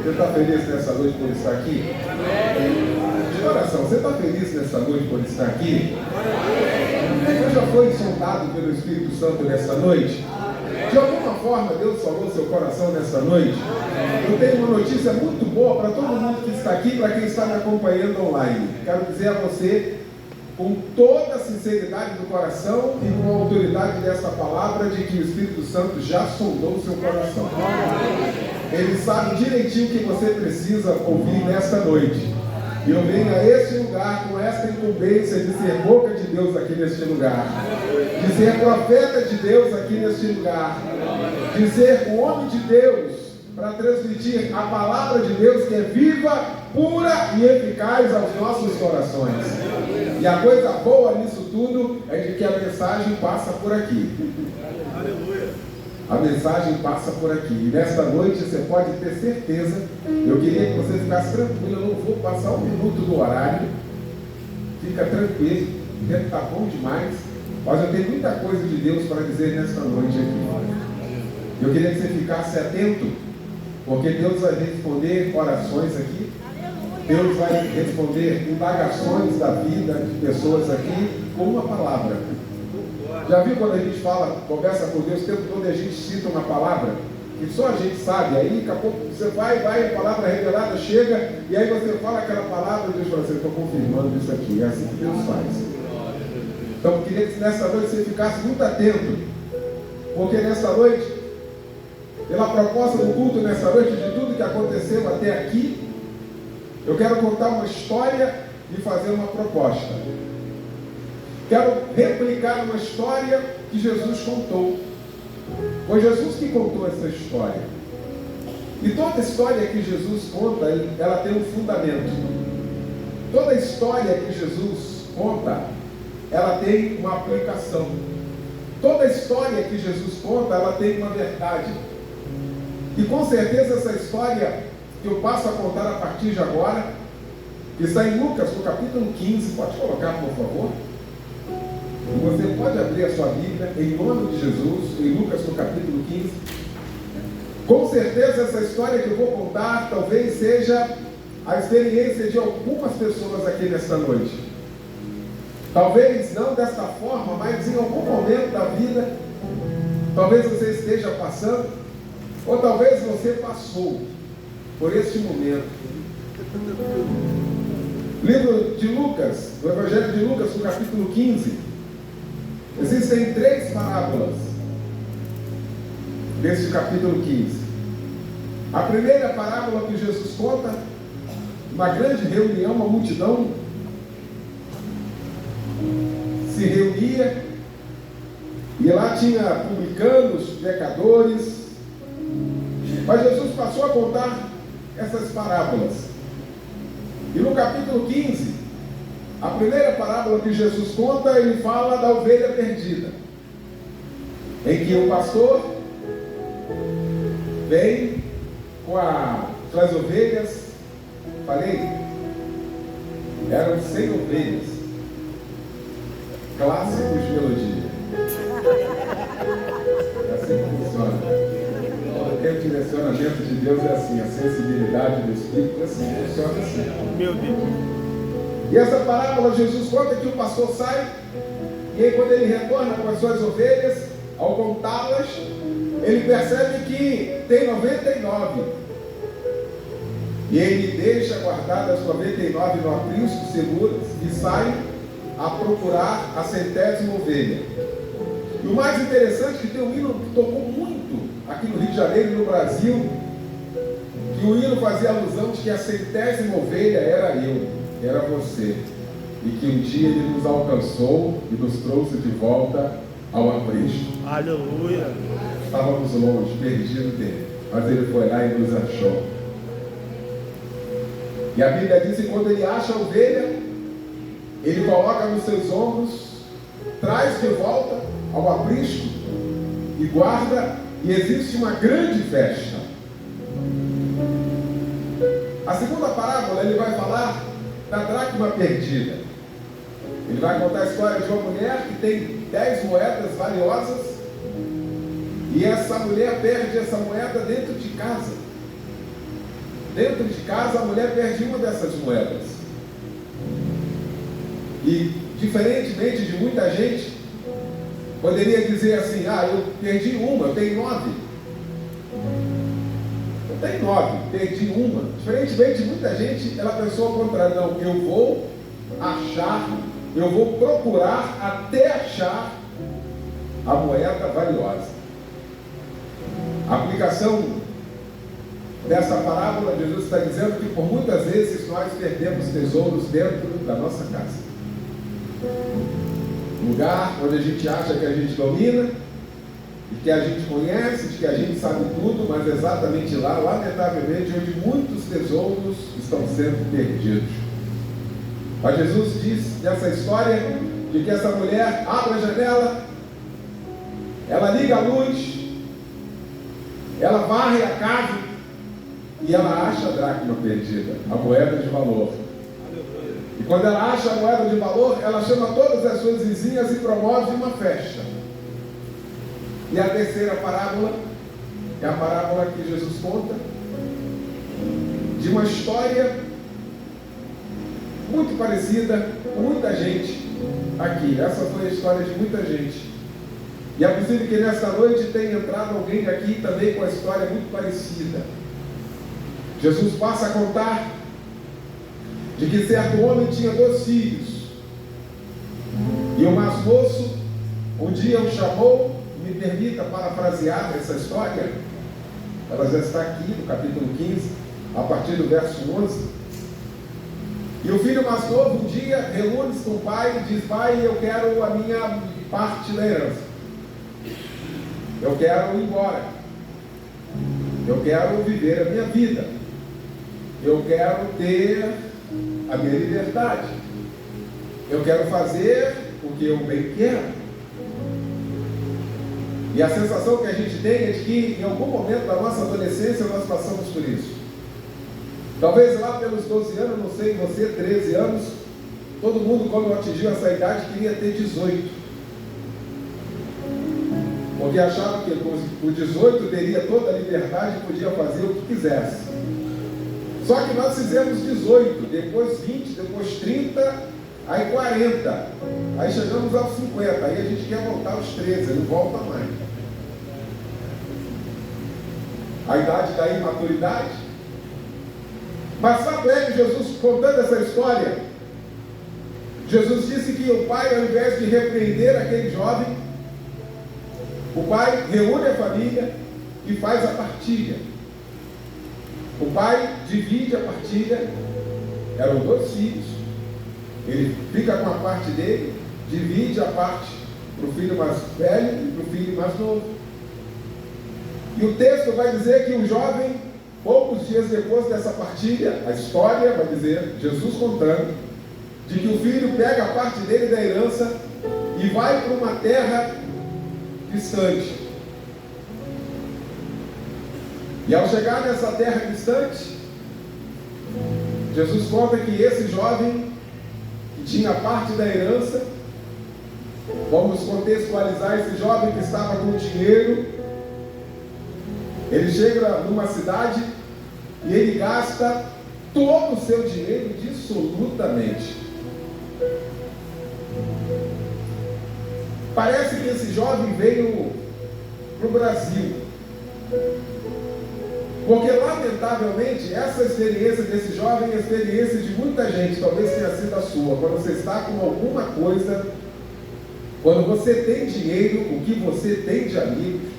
Você está feliz nessa noite por estar aqui? De coração, você está feliz nessa noite por estar aqui? Você já foi sondado pelo Espírito Santo nessa noite? De alguma forma Deus falou seu coração nessa noite? Eu tenho uma notícia muito boa para todo mundo que está aqui, para quem está me acompanhando online. Quero dizer a você, com toda a sinceridade do coração e com a autoridade dessa palavra, de que o Espírito Santo já sondou o seu coração. Ele sabe direitinho o que você precisa ouvir nesta noite. E eu venho a este lugar com esta incumbência de ser boca de Deus aqui neste lugar, de ser profeta de Deus aqui neste lugar, de ser o homem de Deus para transmitir a palavra de Deus que é viva, pura e eficaz aos nossos corações. E a coisa boa nisso tudo é de que a mensagem passa por aqui. Aleluia. A mensagem passa por aqui. E nesta noite você pode ter certeza, eu queria que você ficasse tranquilo, eu não vou passar um minuto do horário. Fica tranquilo, o tempo está bom demais, mas eu tenho muita coisa de Deus para dizer nesta noite aqui. Eu queria que você ficasse atento, porque Deus vai responder orações aqui. Deus vai responder indagações da vida de pessoas aqui com uma palavra. Já viu quando a gente fala, conversa com Deus, o tempo todo a gente cita uma palavra que só a gente sabe, aí daqui a pouco você vai, a palavra revelada chega, e aí você fala aquela palavra e Deus fala assim, estou confirmando isso aqui, é assim que Deus faz. Então eu queria que nessa noite você ficasse muito atento, porque nessa noite, pela proposta do culto nessa noite, de tudo que aconteceu até aqui, eu quero contar uma história e fazer uma proposta. Quero replicar uma história que Jesus contou. Foi Jesus que contou essa história. E toda história que Jesus conta, ela tem um fundamento. Toda história que Jesus conta, ela tem uma aplicação. Toda história que Jesus conta, ela tem uma verdade. E com certeza essa história que eu passo a contar a partir de agora, que está em Lucas, no capítulo 15, pode colocar, por favor? Você pode abrir a sua Bíblia, em nome de Jesus, em Lucas, no capítulo 15. Com certeza essa história que eu vou contar, talvez seja a experiência de algumas pessoas aqui nesta noite. Talvez não desta forma, mas em algum momento da vida, talvez você esteja passando, ou talvez você passou por este momento. Livro de Lucas, o Evangelho de Lucas, no capítulo 15, existem 3 parábolas nesse capítulo 15. A primeira parábola que Jesus conta, uma grande reunião, uma multidão se reunia, e lá tinha publicanos, pecadores, mas Jesus passou a contar essas parábolas. E no capítulo 15, a primeira parábola que Jesus conta, ele fala da ovelha perdida, em que o pastor vem com as ovelhas, falei, eram 100 ovelhas, clássicos de melodia. É assim que funciona. O direcionamento de Deus é assim, a sensibilidade do Espírito é assim, funciona assim. Meu Deus. E essa parábola Jesus conta que o pastor sai, e aí quando ele retorna com as suas ovelhas, ao contá-las, ele percebe que tem 99. E ele deixa guardadas as 99 no aprisco, seguras, e sai a procurar a 100ª ovelha. E o mais interessante é que tem um hino que tocou muito aqui no Rio de Janeiro e no Brasil, que o hino fazia alusão de que a 100ª ovelha era eu, era você, e que um dia ele nos alcançou e nos trouxe de volta ao aprisco. Aleluia! Estávamos longe, perdidos dele, mas ele foi lá e nos achou. E a Bíblia diz que quando ele acha a ovelha, ele coloca nos seus ombros, traz de volta ao aprisco e guarda, e existe uma grande festa. A segunda parábola, ele vai falar da dracma perdida. Ele vai contar a história de uma mulher que tem 10 moedas valiosas, e essa mulher perde essa moeda dentro de casa. dentro de casa, a mulher perde uma dessas moedas. E, diferentemente de muita gente, poderia dizer assim: ah, eu perdi uma, eu tenho 9. Eu tenho 9, perdi uma. Diferentemente de muita gente, ela pensou ao contrário: não, eu vou achar, eu vou procurar até achar a moeda valiosa. A aplicação dessa parábola, Jesus está dizendo que por muitas vezes nós perdemos tesouros dentro da nossa casa. Lugar onde a gente acha que a gente domina, e que a gente conhece, de que a gente sabe tudo, mas exatamente lá, lamentavelmente, onde muitos tesouros estão sendo perdidos. Mas Jesus diz nessa história de que essa mulher abre a janela, ela liga a luz, ela varre a casa e ela acha a dracma perdida, a moeda de valor. E quando ela acha a moeda de valor, ela chama todas as suas vizinhas e promove uma festa. E a terceira parábola é a parábola que Jesus conta de uma história muito parecida com muita gente aqui. Essa foi a história de muita gente. E é possível que nesta noite tenha entrado alguém aqui também com a história muito parecida. Jesus passa a contar de que certo homem tinha 2 filhos. E o mais moço um dia o chamou. Me permita parafrasear essa história. Ela já está aqui no capítulo 15, a partir do verso 11. E o filho mais novo um dia reúne-se com o pai e diz: pai, eu quero a minha parte da herança. Eu quero ir embora. Eu quero viver a minha vida. Eu quero ter a minha liberdade. Eu quero fazer o que eu bem quero. E a sensação que a gente tem é de que em algum momento da nossa adolescência nós passamos por isso. Talvez lá pelos 12 anos, não sei, você, 13 anos, todo mundo quando atingiu essa idade queria ter 18. Porque achava que com 18 teria toda a liberdade e podia fazer o que quisesse. Só que nós fizemos 18, depois 20, depois 30, aí 40. Aí chegamos aos 50, aí a gente quer voltar aos 13, não volta mais. A idade da imaturidade. Mas fato é que Jesus, contando essa história, Jesus disse que o pai, ao invés de repreender aquele jovem, o pai reúne a família e faz a partilha. O pai divide a partilha, eram 2 filhos. Ele fica com a parte dele, divide a parte para o filho mais velho e para o filho mais novo. E o texto vai dizer que o jovem, poucos dias depois dessa partilha, a história vai dizer, Jesus contando, de que o filho pega a parte dele da herança e vai para uma terra distante. E ao chegar nessa terra distante, Jesus conta que esse jovem que tinha parte da herança, vamos contextualizar esse jovem que estava com dinheiro, ele chega numa cidade e ele gasta todo o seu dinheiro dissolutamente. Parece que esse jovem veio para o Brasil, porque lamentavelmente essa experiência desse jovem é a experiência de muita gente, talvez tenha sido a sua. Quando você está com alguma coisa, quando você tem dinheiro, o que você tem de amigos,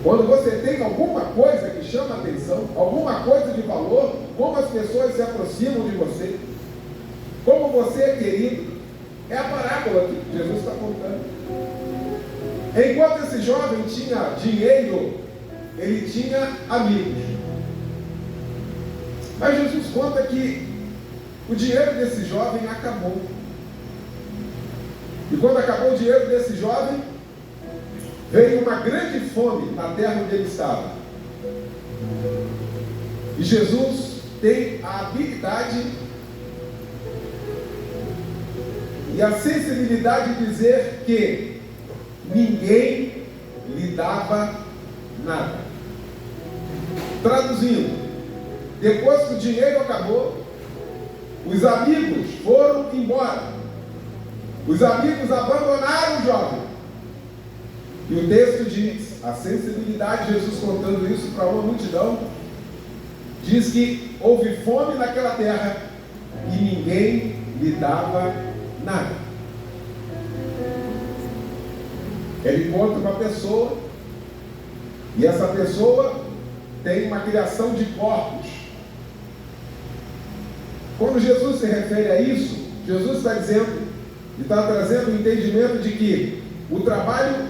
quando você tem alguma coisa que chama a atenção, alguma coisa de valor, como as pessoas se aproximam de você, como você é querido. É a parábola que Jesus está contando. Enquanto esse jovem tinha dinheiro, ele tinha amigos. Mas Jesus conta que o dinheiro desse jovem acabou. E quando acabou o dinheiro desse jovem, veio uma grande fome na terra onde ele estava. E Jesus tem a habilidade e a sensibilidade de dizer que ninguém lhe dava nada. Traduzindo, depois que o dinheiro acabou, os amigos foram embora. Os amigos abandonaram o jovem. E o texto diz, a sensibilidade de Jesus contando isso para uma multidão, diz que houve fome naquela terra e ninguém lhe dava nada. Ele encontra uma pessoa e essa pessoa tem uma criação de porcos. Quando Jesus se refere a isso, Jesus está dizendo e está trazendo o entendimento de que o trabalho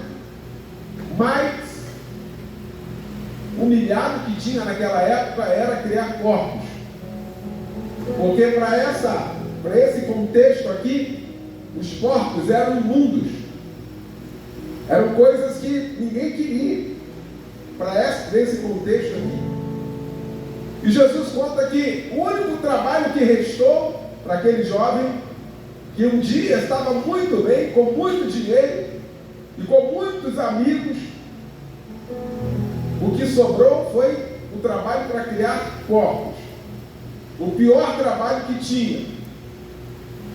mais humilhado que tinha naquela época era criar porcos. Porque para esse contexto aqui, os porcos eram imundos. Eram coisas que ninguém queria para esse contexto aqui. E Jesus conta que o único trabalho que restou para aquele jovem, que um dia estava muito bem, com muito dinheiro e com muitos amigos, o que sobrou foi o trabalho para criar porcos. O pior trabalho que tinha.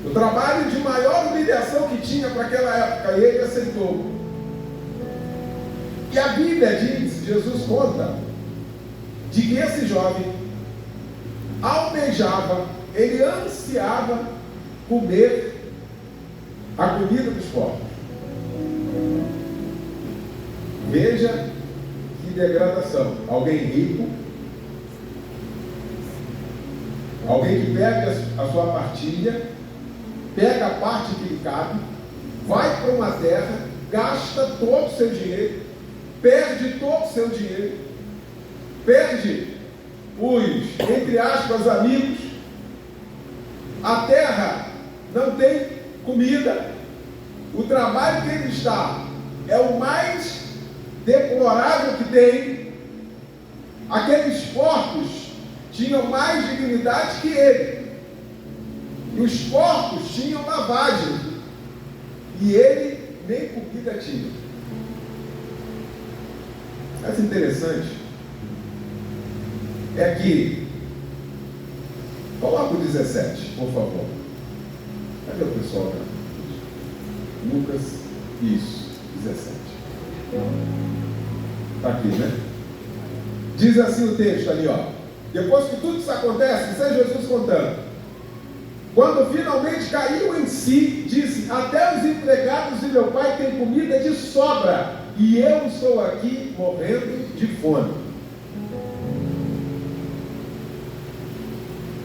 O trabalho de maior humilhação que tinha para aquela época, e ele aceitou. E a Bíblia diz, Jesus conta, de que esse jovem almejava, ele ansiava comer a comida dos porcos. Veja que degradação. Alguém rico, alguém que pega a sua partilha, pega a parte que lhe cabe, vai para uma terra, gasta todo o seu dinheiro, perde todo o seu dinheiro, perde os, entre aspas, amigos, a terra não tem comida, o trabalho que ele está é o mais deplorável que tem. Aqueles porcos tinham mais dignidade que ele, e os porcos tinham lavagem, e ele nem comida tinha. Mas interessante é que, coloca o 17, por favor. Cadê o pessoal? Lucas, isso, 17. Está aqui, né? Diz assim o texto ali, ó. Depois que tudo isso acontece, isso é Jesus contando. Quando finalmente caiu em si, disse: até os empregados de meu pai têm comida de sobra, e eu estou aqui morrendo de fome.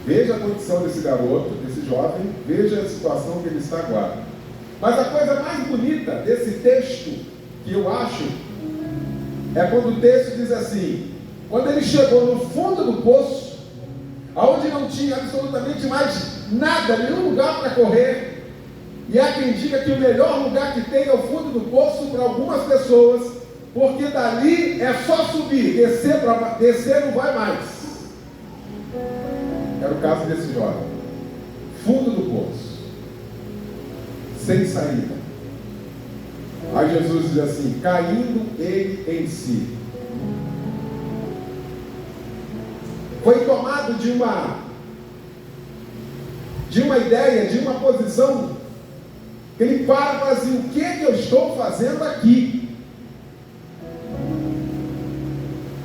Veja a condição desse garoto, desse jovem, veja a situação que ele está agora. Mas a coisa mais bonita desse texto, que eu acho, é quando o texto diz assim: quando ele chegou no fundo do poço, aonde não tinha absolutamente mais nada, nenhum lugar para correr, e há quem diga que o melhor lugar que tem é o fundo do poço para algumas pessoas, porque dali é só subir, descer não vai mais. Era o caso desse jovem. Fundo do poço, sem saída. Aí Jesus diz assim: caindo ele em si, foi tomado de uma ideia, de uma posição, que ele para e fala assim: o que é que eu estou fazendo aqui?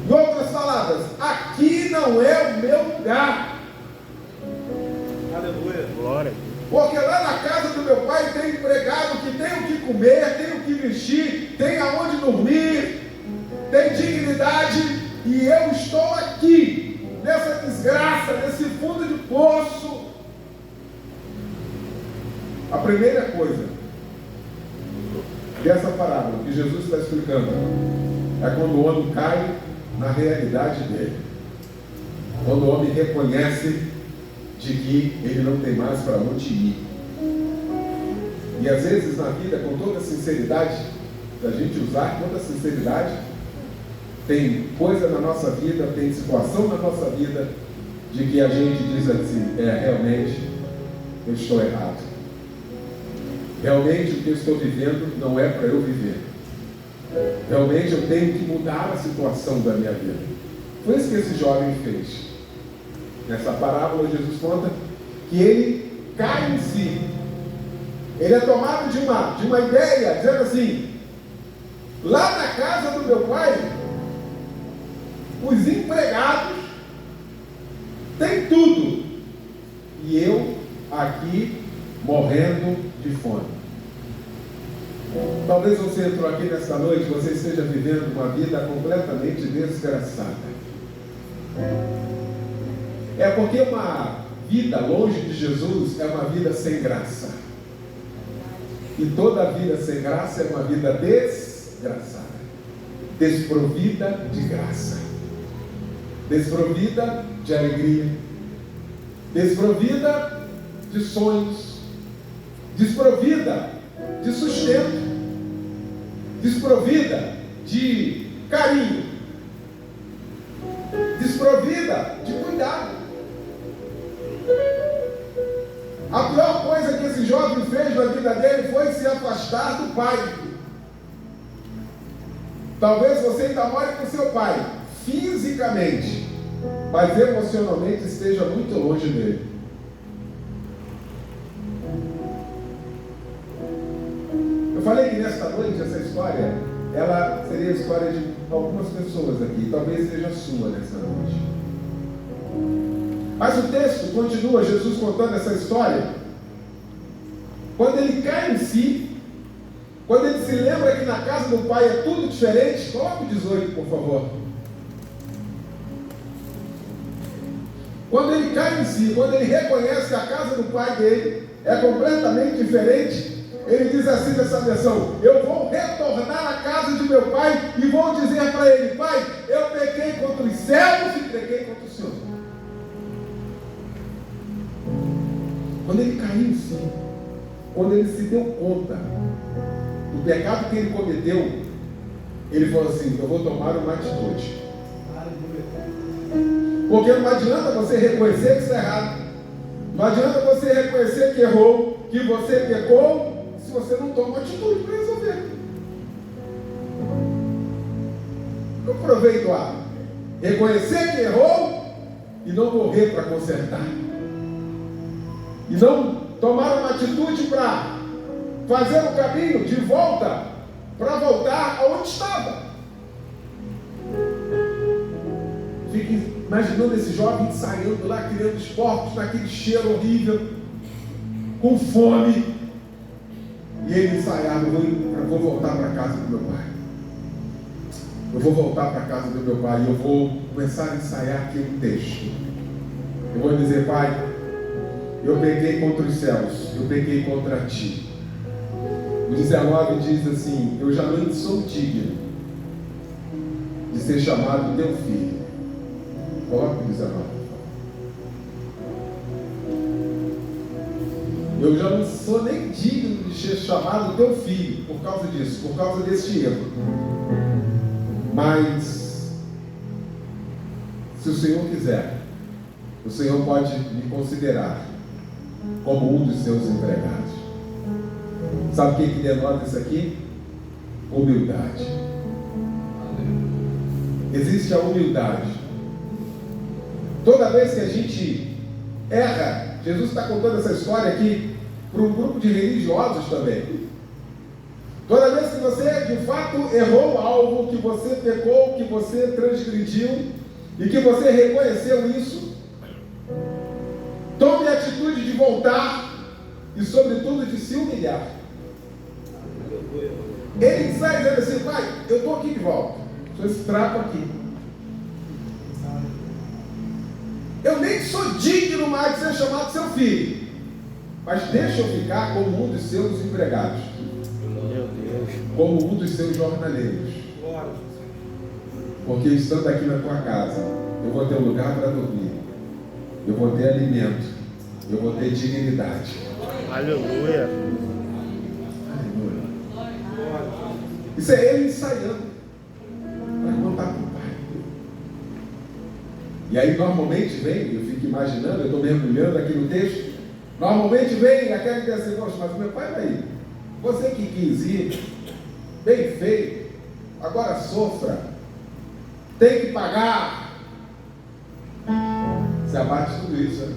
Em outras palavras, aqui não é o meu lugar. Aleluia, glória. Porque lá na casa do meu pai tem empregado que tem o que comer, tem o que vestir, tem aonde dormir, tem dignidade, e eu estou aqui, nessa desgraça, nesse fundo de poço. A primeira coisa dessa parábola que Jesus está explicando é quando o homem cai na realidade dele, quando o homem reconhece de que ele não tem mais para onde ir. E às vezes na vida, com toda a sinceridade, da gente usar toda a sinceridade, tem coisa na nossa vida, tem situação na nossa vida, de que a gente diz assim: realmente eu estou errado. Realmente o que eu estou vivendo não é para eu viver. Realmente eu tenho que mudar a situação da minha vida. Foi isso que esse jovem fez. Nessa parábola, Jesus conta que ele cai em si. Ele é tomado de uma ideia, dizendo assim: lá na casa do meu pai, os empregados têm tudo, e eu aqui morrendo de fome. Talvez você entrou aqui nesta noite, você esteja vivendo uma vida completamente desgraçada. É porque uma vida longe de Jesus é uma vida sem graça. E toda vida sem graça é uma vida desgraçada, desprovida de graça, desprovida de alegria, desprovida de sonhos, desprovida de sustento, desprovida de carinho, desprovida de cuidado. A pior coisa que esse jovem fez na vida dele foi se afastar do pai. Talvez você ainda more com seu pai, fisicamente, mas emocionalmente esteja muito longe dele. Eu falei que nesta noite, essa história, ela seria a história de algumas pessoas aqui, talvez seja a sua nessa noite. Mas o texto continua, Jesus contando essa história, quando ele cai em si, quando ele se lembra que na casa do pai é tudo diferente. Coloca o 18, por favor. Quando ele cai em si, quando ele reconhece que a casa do pai dele é completamente diferente, ele diz assim nessa versão: eu vou retornar à casa de meu pai e vou dizer para ele: pai, eu pequei contra os céus e pequei contra o Senhor. Quando ele caiu em si, quando ele se deu conta do pecado que ele cometeu, ele falou assim: eu vou tomar uma atitude. Porque não adianta você reconhecer que está errado, não adianta você reconhecer que errou, que você pecou, se você não toma atitude para resolver. Não proveito a reconhecer que errou e não morrer para consertar. E não tomar uma atitude para fazer o caminho de volta, para voltar aonde estava. Fique imaginando esse jovem ensaiando lá, criando esportes, naquele cheiro horrível, com fome. E ele ensaiava: eu vou voltar para a casa do meu pai. Eu vou voltar para a casa do meu pai e eu vou começar a ensaiar aqui um texto. Eu vou dizer: pai, eu pequei contra os céus, eu pequei contra ti. O 19 diz assim: eu já não sou digno de ser chamado teu filho. Coloca o 19. Eu já não sou nem digno de ser chamado teu filho por causa disso, por causa deste erro. Mas se o Senhor quiser, o Senhor pode me considerar como um dos seus empregados. Sabe o que denota isso aqui? Humildade. Existe a humildade. Toda vez que a gente erra, Jesus está contando essa história aqui para um grupo de religiosos também. Toda vez que você de fato errou algo, que você pecou, que você transgrediu e que você reconheceu isso, tome a atitude de voltar e, sobretudo, de se humilhar. Ele sai dizendo assim: pai, eu estou aqui de volta, sou esse trapo aqui. Eu nem sou digno mais de ser chamado seu filho, mas deixa eu ficar como um dos seus empregados, como um dos seus jornaleiros. Porque estando aqui na tua casa, eu vou ter um lugar para dormir, eu vou ter alimento, eu vou ter dignidade. Aleluia. Aleluia. Isso é ele ensaiando para contar para o pai. E aí normalmente vem, eu fico imaginando, eu estou mergulhando aqui no texto, normalmente vem aquela que diz assim: poxa, mas meu pai vai ir, você que quis ir, bem feito, agora sofra, tem que pagar, Você abate tudo isso, né?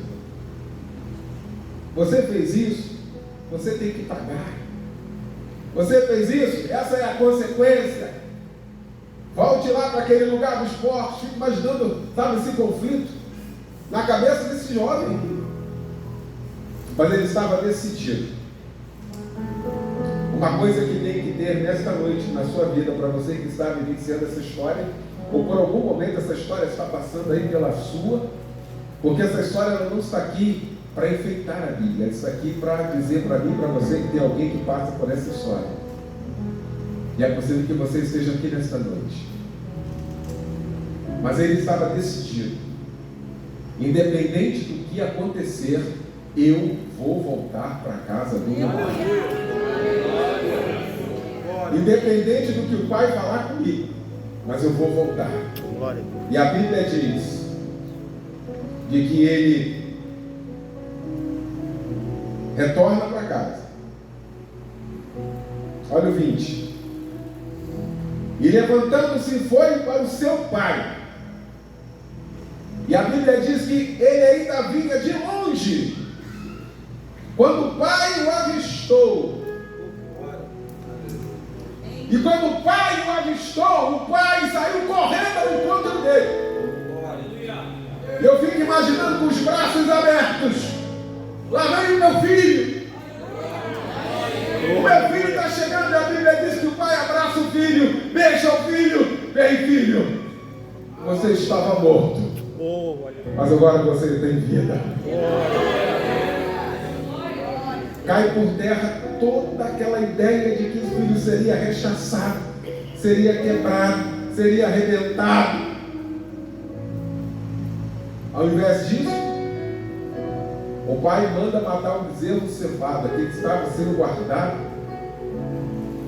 Você fez isso, você tem que pagar. Você fez isso, essa é a consequência. Volte lá para aquele lugar do esporte. Fico imaginando, sabe, esse conflito na cabeça desse jovem. Mas ele estava decidido. Uma coisa que tem que ter nesta noite na sua vida, para você que está vivenciando essa história, ou por algum momento essa história está passando aí pela sua, porque essa história ela não está aqui para enfeitar a Bíblia, ela está aqui para dizer para mim e para você que tem alguém que passa por essa história. E é possível que você esteja aqui nesta noite. Mas ele estava decidido. Independente do que acontecer, eu vou voltar para a casa do meu pai. Independente do que o pai falar comigo, mas eu vou voltar. E a Bíblia diz de que ele retorna para casa. Olha o 20. E levantando-se foi para o seu pai. E a Bíblia diz que ele ainda vinha de longe. Quando o pai o avistou. E quando o pai o avistou, o pai saiu correndo ao encontro dele. E eu fico imaginando com os braços abertos. Lá vem o meu filho. O meu filho está chegando e a Bíblia diz que o pai abraça o filho, beija o filho. Vem, filho. Você estava morto, mas agora você tem vida. Cai por terra toda aquela ideia de que o filho seria rechaçado, seria quebrado, seria arrebentado. Ao invés disso, o pai manda matar um bezerro cevado, aquele que estava sendo guardado,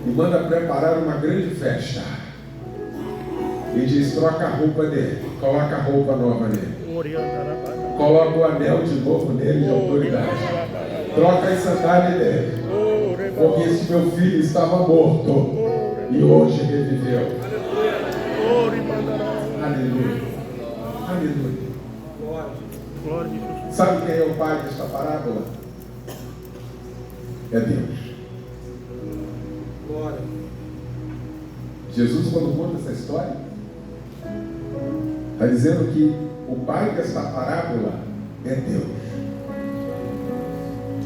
e manda preparar uma grande festa. E diz: troca a roupa dele, coloca a roupa nova nele, coloca o anel de novo nele de autoridade. Troca as sandálias dele, porque esse meu filho estava morto e hoje reviveu. Aleluia. Aleluia. Sabe quem é o pai desta parábola? É Deus. Jesus, quando conta essa história, está dizendo que o pai desta parábola é Deus.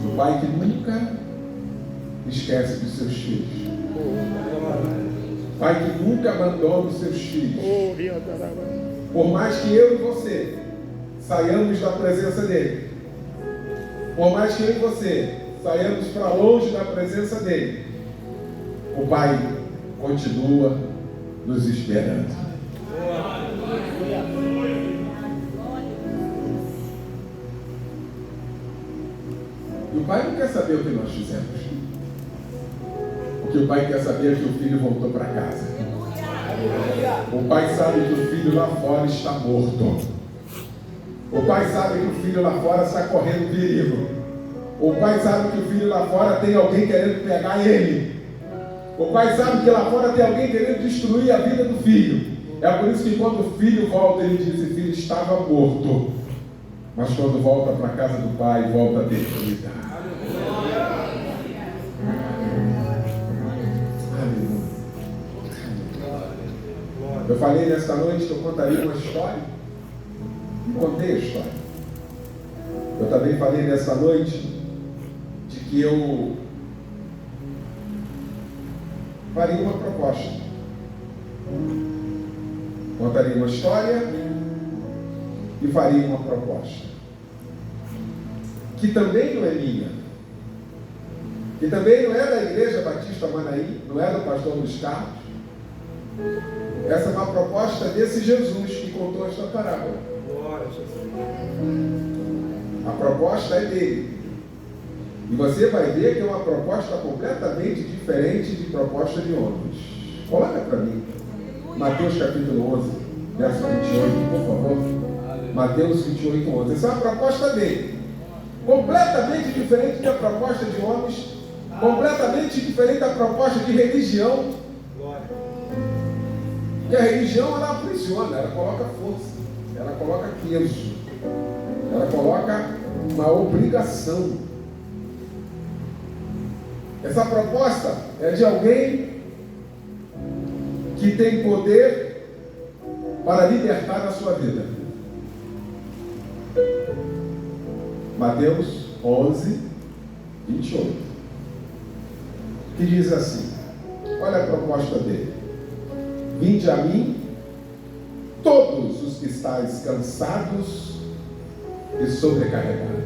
O pai que nunca esquece dos seus filhos. Pai que nunca abandona os seus filhos. Por mais que eu e você saiamos da presença dele, por mais que eu e você saiamos para longe da presença dele, o pai continua nos esperando. E o pai não quer saber o que nós fizemos. O que o pai quer saber é que o filho voltou para casa. O pai sabe que o filho lá fora está morto. O pai sabe que o filho lá fora está correndo perigo. O pai sabe que o filho lá fora tem alguém querendo pegar ele. O pai sabe que lá fora tem alguém querendo destruir a vida do filho. É por isso que quando o filho volta, ele diz: o filho estava morto. Mas quando volta para a casa do pai, volta a ter vida. Eu falei nesta noite que eu contaria uma história. E contei a história. Eu também falei nesta noite de que eu faria uma proposta. Contaria uma história e faria uma proposta. Que também não é minha. Que também não é da Igreja Batista Manaí, não é do pastor Luiz Carlos. Essa é uma proposta desse Jesus que contou esta parábola. A proposta é dele. E você vai ver que é uma proposta completamente diferente de proposta de homens. Coloca para mim. Mateus capítulo 11, verso 28, por favor. Mateus 28, 11. Essa é uma proposta dele. Completamente diferente da proposta de homens. Completamente diferente da proposta de religião. Porque a religião, ela aprisiona, ela coloca força, ela coloca peso. coloca uma obrigação. Essa proposta é de alguém que tem poder para libertar a sua vida. Mateus 11, 28. Que diz assim, olha a proposta dele: vinde a mim, todos os que estáis cansados e sobrecarregados.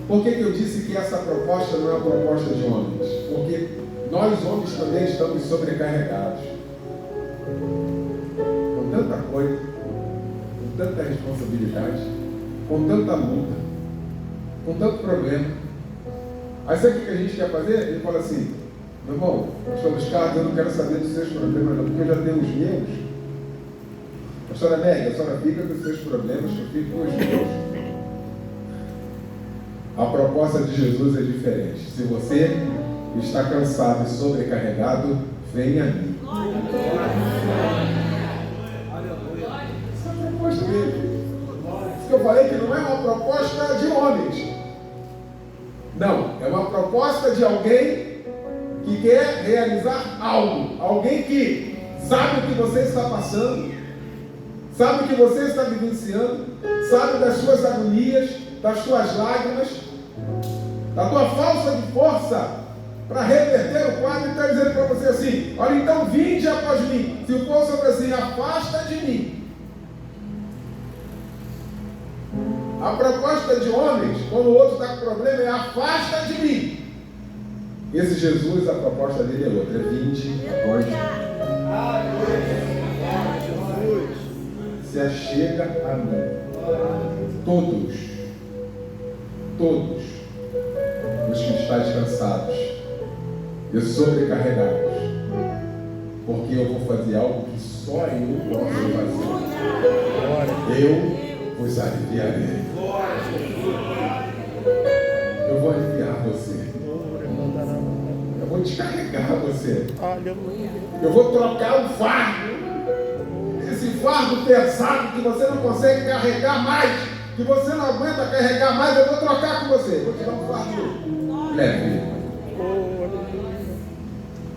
Por que eu disse que essa proposta não é uma proposta de homens? Porque nós homens também estamos sobrecarregados. Com tanta coisa, com tanta responsabilidade, com tanta luta, com tanto problema. Aí sabe o que a gente quer fazer? Ele fala assim, meu irmão, pastor Carlos, eu não quero saber dos seus problemas não, porque eu já tenho os meus. Pastora Meg, a senhora fica com os seus problemas, eu fico com os meus. A proposta de Jesus é diferente. Se você está cansado e sobrecarregado, venha a mim. Essa é a proposta dele. Isso que eu falei que não é uma proposta de homens. Não, é uma proposta de alguém que quer realizar algo. Alguém que sabe o que você está passando, sabe o que você está vivenciando, sabe das suas agonias, das suas lágrimas, da tua falta de força para reverter o quadro, e está dizendo para você assim, olha, então vinde após mim. Se o povo sobre assim, afasta de mim. A proposta de homens, quando o outro está com problema, é afasta de mim. Esse Jesus, a proposta dele é outra, é vinde após mim. Se achega a mim. Todos os que estáis cansados e sobrecarregados, porque eu vou fazer algo que só eu posso fazer. Eu vos aliviarei. Eu vou aliviar você. Eu vou descarregar você. Eu vou trocar o fardo. Esse fardo pesado que você não consegue carregar mais, que você não aguenta carregar mais, eu vou trocar com você. Vou te dar um fardo leve.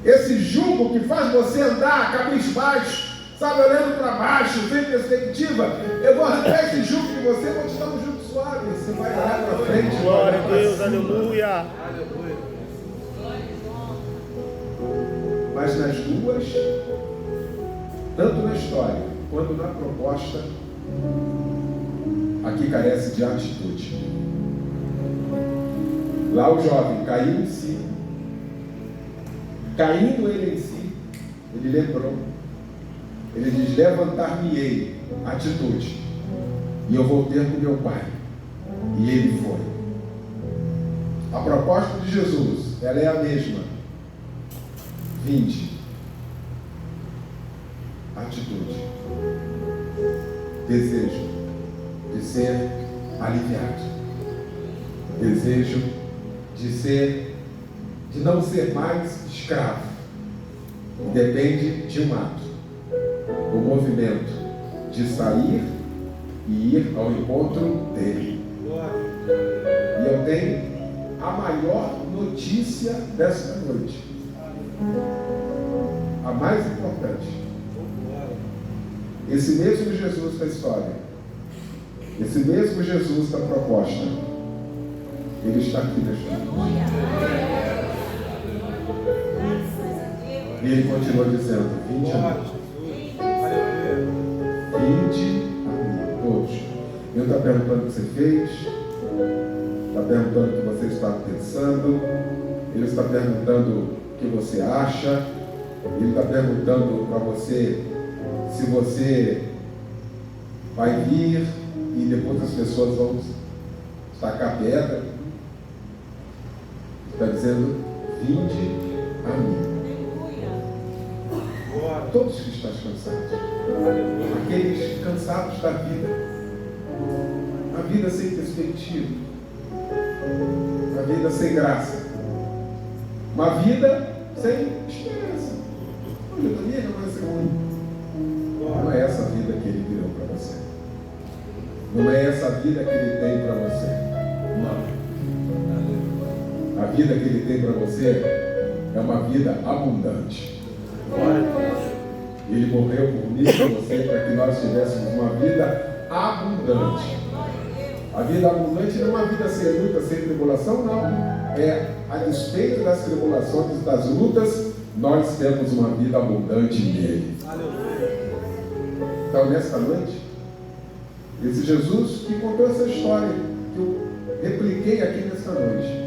Esse jugo que faz você andar cabisbaixo, sabe, olhando para baixo, sem perspectiva, eu vou arrancar esse jugo de você, vou te dar um jugo suave. Você vai olhar para frente. Glória a Deus, aleluia. Mas nas duas, tanto na história quanto na proposta, aqui carece de atitude. Lá o jovem caiu em si. Caindo ele em si, ele lembrou. Ele diz, levantar-me-ei, atitude, e eu vou ter com meu pai. E ele foi. A proposta de Jesus, ela é a mesma. Vinde. Atitude. Desejo de ser aliviado. Desejo de não ser mais escravo. Depende de um ato. O movimento de sair e ir ao encontro dele. E eu tenho a maior notícia desta noite. A mais importante. Esse mesmo Jesus da história, esse mesmo Jesus da proposta, ele está aqui nesta noite. E ele continua dizendo, vinde a mim. Vinde a mim, todos. Ele está perguntando o que você fez, está perguntando o que você está pensando, ele está perguntando o que você acha, ele está perguntando para você se você vai vir e depois as pessoas vão tacar pedra. Está dizendo, vinde a mim. Todos que estão cansados, aqueles cansados da vida, a vida sem perspectiva, a vida sem graça, uma vida sem esperança. Olha, também não vai ser ruim. Não é essa a vida que ele virou para você. Não é essa vida que Ele tem para você. Não. A vida que Ele tem para você é uma vida abundante. Ele morreu por mim e por você para que nós tivéssemos uma vida abundante. A vida abundante não é uma vida sem luta, sem tribulação, não. É, a despeito das tribulações e das lutas, nós temos uma vida abundante nele. Então, nesta noite, esse Jesus que contou essa história, que eu repliquei aqui nesta noite,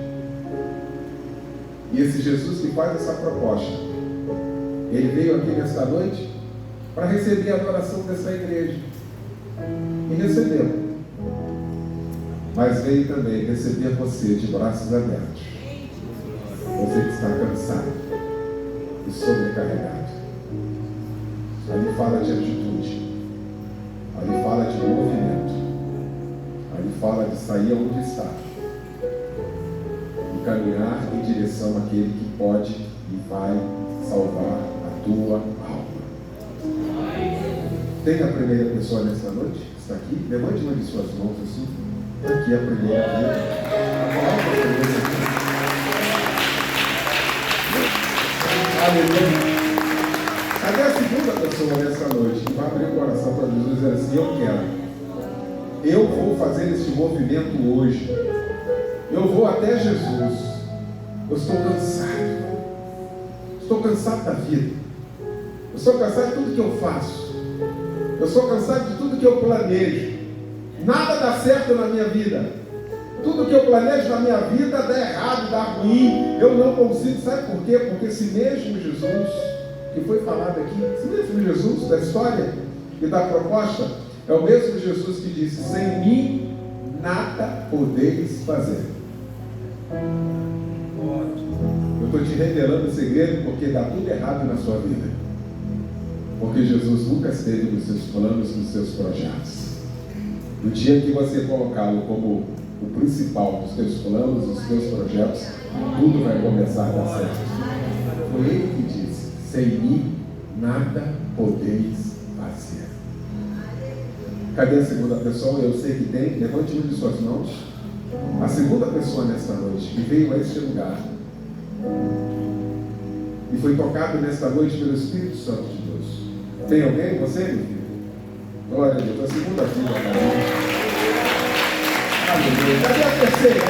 e esse Jesus que faz essa proposta, ele veio aqui nesta noite para receber a adoração dessa igreja. E recebeu. Mas veio também receber você de braços abertos. Você que está cansado e sobrecarregado. Ali fala de atitude. Ali fala de movimento. Ali fala de sair onde está. E caminhar em direção àquele que pode e vai salvar a tua alma. Tem a primeira pessoa nessa noite? Está aqui? Levante uma de suas mãos assim. Aqui a primeira vida. Aleluia. Cadê a segunda pessoa nessa noite? Que vai abrir o coração para Jesus e dizer assim: eu quero. Eu vou fazer esse movimento hoje. Eu vou até Jesus. Eu estou cansado. Estou cansado da vida. Eu estou cansado de tudo que eu faço. Eu estou cansado de tudo que eu planejo. Nada dá certo na minha vida. Tudo que eu planejo na minha vida dá errado, dá ruim. Eu não consigo. Sabe por quê? Porque esse mesmo Jesus que foi falado aqui, esse mesmo Jesus da história e da proposta, é o mesmo Jesus que disse: sem mim nada podeis fazer. Eu estou te revelando o segredo porque dá tudo errado na sua vida. Porque Jesus nunca esteve nos seus planos, nos seus projetos. No dia que você colocá-lo como o principal dos teus planos, dos teus projetos, tudo vai começar a dar certo. Foi Ele que disse: sem mim nada podeis fazer. Cadê a segunda pessoa? Eu sei que tem. Levante uma de suas mãos. A segunda pessoa nesta noite que veio a este lugar e foi tocado nesta noite pelo Espírito Santo de Deus. Tem alguém? Você, meu filho? Glória a Deus. A segunda vida, cara. Aleluia. Cadê a terceira?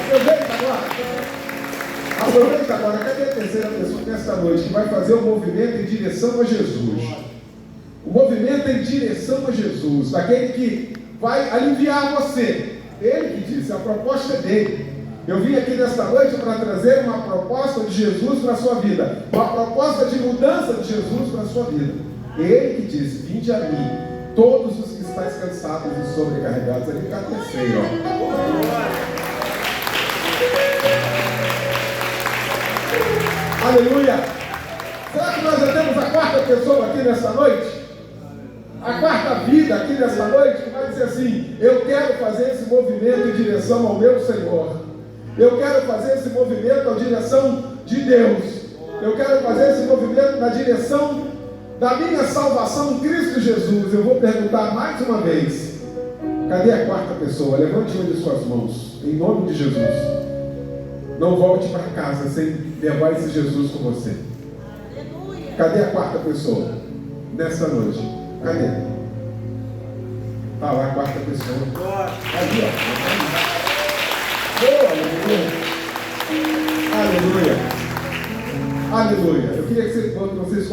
Aproveita agora. Cadê a terceira pessoa nesta noite que vai fazer o movimento em direção a Jesus? O movimento em direção a Jesus, daquele que vai aliviar você. Ele que disse, a proposta é dele. Eu vim aqui nesta noite para trazer uma proposta de Jesus para a sua vida. Uma proposta de mudança de Jesus para a sua vida. Ele que disse: vinde a mim, todos os que estáis cansados e sobrecarregados. Ele está terceiro. Aleluia. Será que nós já temos a quarta pessoa aqui nessa noite? A quarta vida aqui nessa noite que vai dizer assim: eu quero fazer esse movimento em direção ao meu Senhor. Eu quero fazer esse movimento na direção de Deus. Eu quero fazer esse movimento na direção da minha salvação em Cristo Jesus. Eu vou perguntar mais uma vez: cadê a quarta pessoa? Levante uma de suas mãos, em nome de Jesus. Não volte para casa sem levar esse Jesus com você. Cadê a quarta pessoa nessa noite? Cadê? Está lá a quarta pessoa. Ali, ó. Oh, aleluia. Aleluia. Aleluia. Eu queria que vocês